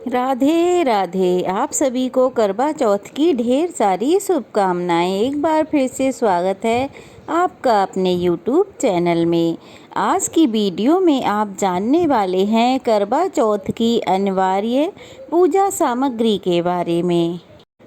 राधे राधे। आप सभी को करवा चौथ की ढेर सारी शुभकामनाएं। एक बार फिर से स्वागत है आपका अपने YouTube चैनल में। आज की वीडियो में आप जानने वाले हैं करवा चौथ की अनिवार्य पूजा सामग्री के बारे में।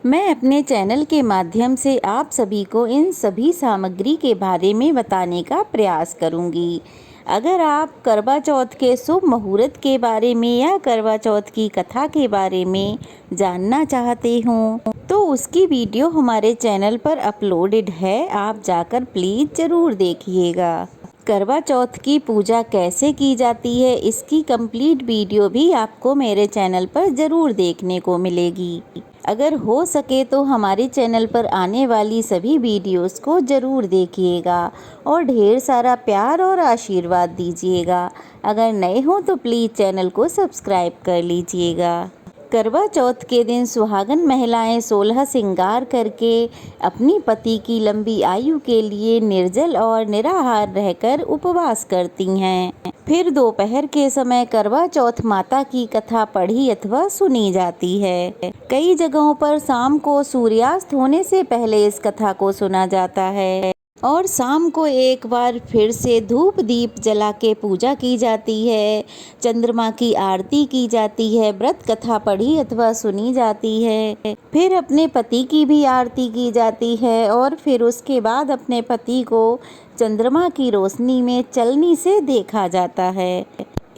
मैं अपने चैनल के माध्यम से आप सभी को इन सभी सामग्री के बारे में बताने का प्रयास करूंगी। अगर आप करवा चौथ के शुभ मुहूर्त के बारे में या करवा चौथ की कथा के बारे में जानना चाहते हो तो उसकी वीडियो हमारे चैनल पर अपलोडेड है, आप जाकर प्लीज़ ज़रूर देखिएगा। करवा चौथ की पूजा कैसे की जाती है इसकी कंप्लीट वीडियो भी आपको मेरे चैनल पर ज़रूर देखने को मिलेगी। अगर हो सके तो हमारे चैनल पर आने वाली सभी वीडियोस को ज़रूर देखिएगा और ढेर सारा प्यार और आशीर्वाद दीजिएगा। अगर नए हो तो प्लीज़ चैनल को सब्सक्राइब कर लीजिएगा। करवा चौथ के दिन सुहागन महिलाएं 16 श्रृंगार करके अपनी पति की लंबी आयु के लिए निर्जल और निराहार रहकर उपवास करती हैं। फिर दोपहर के समय करवा चौथ माता की कथा पढ़ी अथवा सुनी जाती है। कई जगहों पर शाम को सूर्यास्त होने से पहले इस कथा को सुना जाता है और शाम को एक बार फिर से धूप दीप जला के पूजा की जाती है। चंद्रमा की आरती की जाती है, व्रत कथा पढ़ी अथवा सुनी जाती है, फिर अपने पति की भी आरती की जाती है और फिर उसके बाद अपने पति को चंद्रमा की रोशनी में चलनी से देखा जाता है।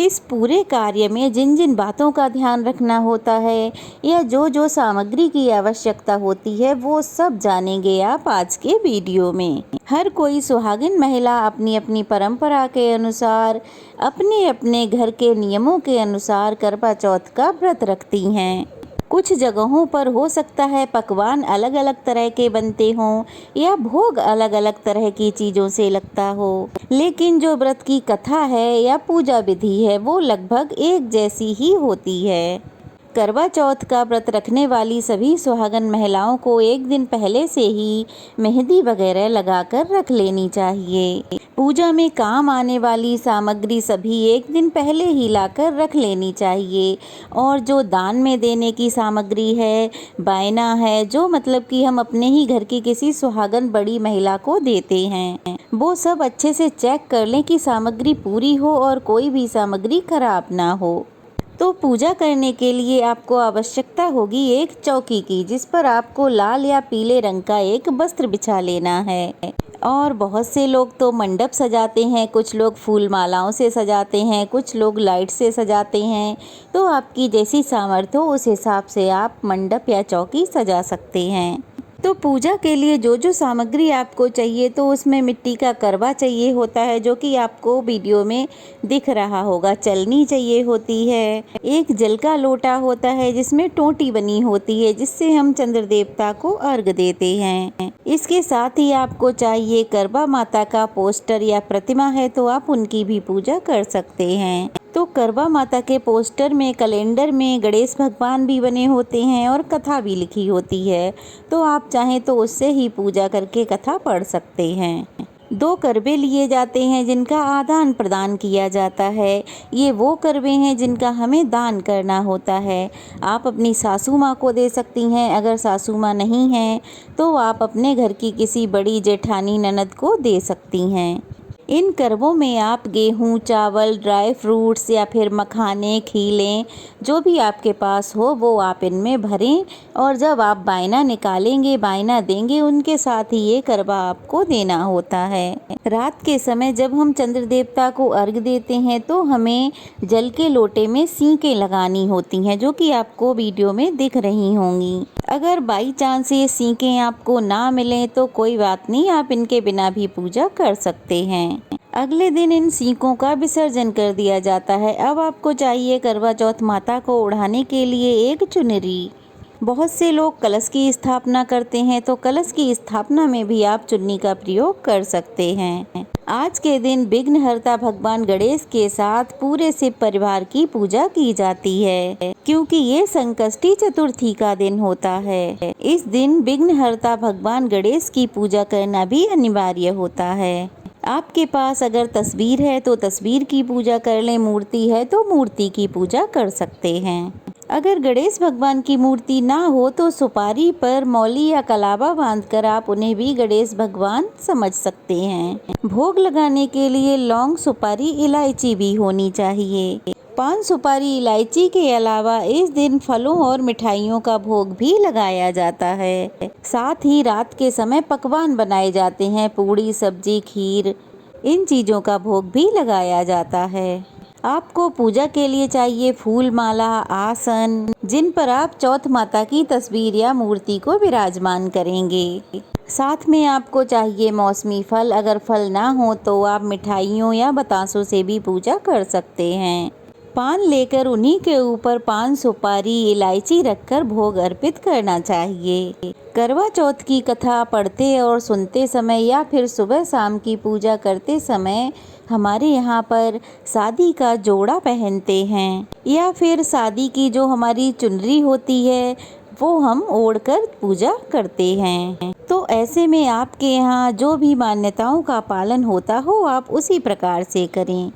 इस पूरे कार्य में जिन जिन बातों का ध्यान रखना होता है या जो जो सामग्री की आवश्यकता होती है वो सब जानेंगे आप आज के वीडियो में। हर कोई सुहागिन महिला अपनी अपनी परंपरा के अनुसार अपने अपने घर के नियमों के अनुसार करवा चौथ का व्रत रखती हैं। कुछ जगहों पर हो सकता है पकवान अलग अलग तरह के बनते हों या भोग अलग अलग तरह की चीज़ों से लगता हो, लेकिन जो व्रत की कथा है या पूजा विधि है वो लगभग एक जैसी ही होती है। करवा चौथ का व्रत रखने वाली सभी सुहागन महिलाओं को एक दिन पहले से ही मेहंदी वगैरह लगाकर रख लेनी चाहिए। पूजा में काम आने वाली सामग्री सभी एक दिन पहले ही लाकर रख लेनी चाहिए और जो दान में देने की सामग्री है, बायना है, जो मतलब कि हम अपने ही घर की किसी सुहागन बड़ी महिला को देते हैं, वो सब अच्छे से चेक कर लें कि सामग्री पूरी हो और कोई भी सामग्री खराब ना हो। तो पूजा करने के लिए आपको आवश्यकता होगी एक चौकी की, जिस पर आपको लाल या पीले रंग का एक वस्त्र बिछा लेना है। और बहुत से लोग तो मंडप सजाते हैं, कुछ लोग फूल मालाओं से सजाते हैं, कुछ लोग लाइट से सजाते हैं। तो आपकी जैसी सामर्थ्य हो उस हिसाब से आप मंडप या चौकी सजा सकते हैं। तो पूजा के लिए जो जो सामग्री आपको चाहिए तो उसमें मिट्टी का करवा चाहिए होता है जो कि आपको वीडियो में दिख रहा होगा। चलनी चाहिए होती है, एक जल का लोटा होता है जिसमें टोंटी बनी होती है जिससे हम चंद्र देवता को अर्घ देते हैं। इसके साथ ही आपको चाहिए करवा माता का पोस्टर या प्रतिमा है तो आप उनकी भी पूजा कर सकते हैं। तो करवा माता के पोस्टर में कैलेंडर में गणेश भगवान भी बने होते हैं और कथा भी लिखी होती है, तो आप चाहें तो उससे ही पूजा करके कथा पढ़ सकते हैं। 2 करवे लिए जाते हैं जिनका आदान प्रदान किया जाता है। ये वो करवे हैं जिनका हमें दान करना होता है। आप अपनी सासू माँ को दे सकती हैं, अगर सासू माँ नहीं हैं तो आप अपने घर की किसी बड़ी जेठानी ननद को दे सकती हैं। इन करवों में आप गेहूं, चावल, ड्राई फ्रूट्स या फिर मखाने, खीलें जो भी आपके पास हो वो आप इनमें भरें और जब आप बायना निकालेंगे, बायना देंगे, उनके साथ ही ये करवा आपको देना होता है। रात के समय जब हम चंद्र देवता को अर्घ देते हैं तो हमें जल के लोटे में सींकें लगानी होती हैं जो कि आपको वीडियो में दिख रही होंगी। अगर बाई चांस ये सींकें आपको ना मिलें तो कोई बात नहीं, आप इनके बिना भी पूजा कर सकते हैं। अगले दिन इन सींकों का विसर्जन कर दिया जाता है। अब आपको चाहिए करवा चौथ माता को ओढ़ाने के लिए एक चुनरी। बहुत से लोग कलश की स्थापना करते हैं तो कलश की स्थापना में भी आप चुन्नी का प्रयोग कर सकते हैं। आज के दिन विघ्नहर्ता भगवान गणेश के साथ पूरे शिव परिवार की पूजा की जाती है क्योंकि ये संकष्टी चतुर्थी का दिन होता है। इस दिन विघ्नहर्ता भगवान गणेश की पूजा करना भी अनिवार्य होता है। आपके पास अगर तस्वीर है तो तस्वीर की पूजा कर लें, मूर्ति है तो मूर्ति की पूजा कर सकते हैं। अगर गणेश भगवान की मूर्ति ना हो तो सुपारी पर मौली या कलावा बांधकर आप उन्हें भी गणेश भगवान समझ सकते हैं। भोग लगाने के लिए लौंग, सुपारी, इलायची भी होनी चाहिए। पान, सुपारी, इलायची के अलावा इस दिन फलों और मिठाइयों का भोग भी लगाया जाता है। साथ ही रात के समय पकवान बनाए जाते हैं, पूड़ी, सब्जी, खीर, इन चीज़ों का भोग भी लगाया जाता है। आपको पूजा के लिए चाहिए फूल माला, आसन, जिन पर आप चौथ माता की तस्वीर या मूर्ति को विराजमान करेंगे। साथ में आपको चाहिए मौसमी फल, अगर फल ना हो तो आप मिठाइयों या बतासों से भी पूजा कर सकते हैं। पान लेकर उन्हीं के ऊपर पान, सुपारी, इलायची रखकर भोग अर्पित करना चाहिए। करवा चौथ की कथा पढ़ते और सुनते समय या फिर सुबह शाम की पूजा करते समय हमारे यहाँ पर शादी का जोड़ा पहनते हैं या फिर शादी की जो हमारी चुनरी होती है वो हम ओढ़कर पूजा करते हैं। तो ऐसे में आपके यहाँ जो भी मान्यताओं का पालन होता हो आप उसी प्रकार से करें।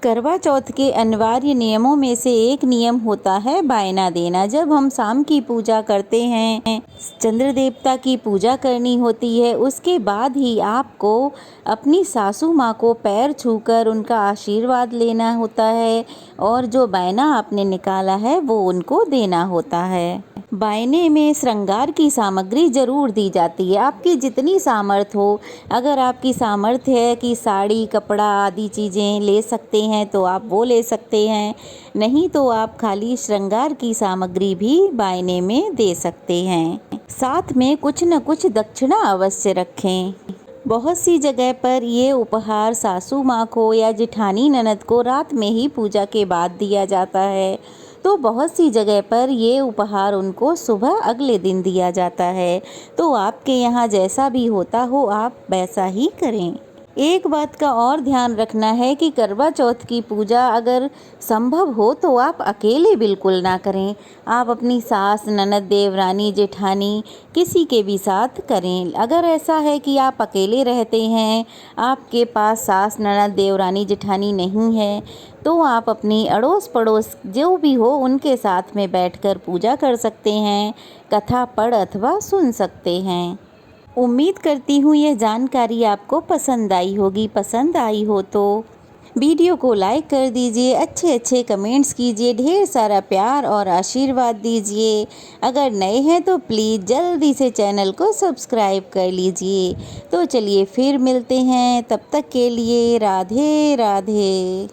करवा चौथ के अनिवार्य नियमों में से एक नियम होता है बायना देना। जब हम शाम की पूजा करते हैं, चंद्र देवता की पूजा करनी होती है, उसके बाद ही आपको अपनी सासू माँ को पैर छूकर उनका आशीर्वाद लेना होता है और जो बायना आपने निकाला है वो उनको देना होता है। बायने में श्रृंगार की सामग्री जरूर दी जाती है, आपकी जितनी सामर्थ्य हो। अगर आपकी सामर्थ्य है कि साड़ी, कपड़ा आदि चीज़ें ले सकते हैं तो आप वो ले सकते हैं, नहीं तो आप खाली श्रृंगार की सामग्री भी बायने में दे सकते हैं। साथ में कुछ न कुछ दक्षिणा अवश्य रखें। बहुत सी जगह पर ये उपहार सासू माँ को या जेठानी ननद को रात में ही पूजा के बाद दिया जाता है, तो बहुत सी जगह पर ये उपहार उनको सुबह अगले दिन दिया जाता है। तो आपके यहाँ जैसा भी होता हो आप वैसा ही करें। एक बात का और ध्यान रखना है कि करवा चौथ की पूजा अगर संभव हो तो आप अकेले बिल्कुल ना करें। आप अपनी सास, ननद, देवरानी, जेठानी किसी के भी साथ करें। अगर ऐसा है कि आप अकेले रहते हैं, आपके पास सास, ननद, देवरानी, जेठानी नहीं है, तो आप अपनी अड़ोस पड़ोस जो भी हो उनके साथ में बैठकर पूजा कर सकते हैं, कथा पढ़ अथवा सुन सकते हैं। उम्मीद करती हूँ यह जानकारी आपको पसंद आई होगी। पसंद आई हो तो वीडियो को लाइक कर दीजिए, अच्छे कमेंट्स कीजिए, ढेर सारा प्यार और आशीर्वाद दीजिए। अगर नए हैं तो प्लीज़ जल्दी से चैनल को सब्सक्राइब कर लीजिए। तो चलिए फिर मिलते हैं, तब तक के लिए राधे राधे।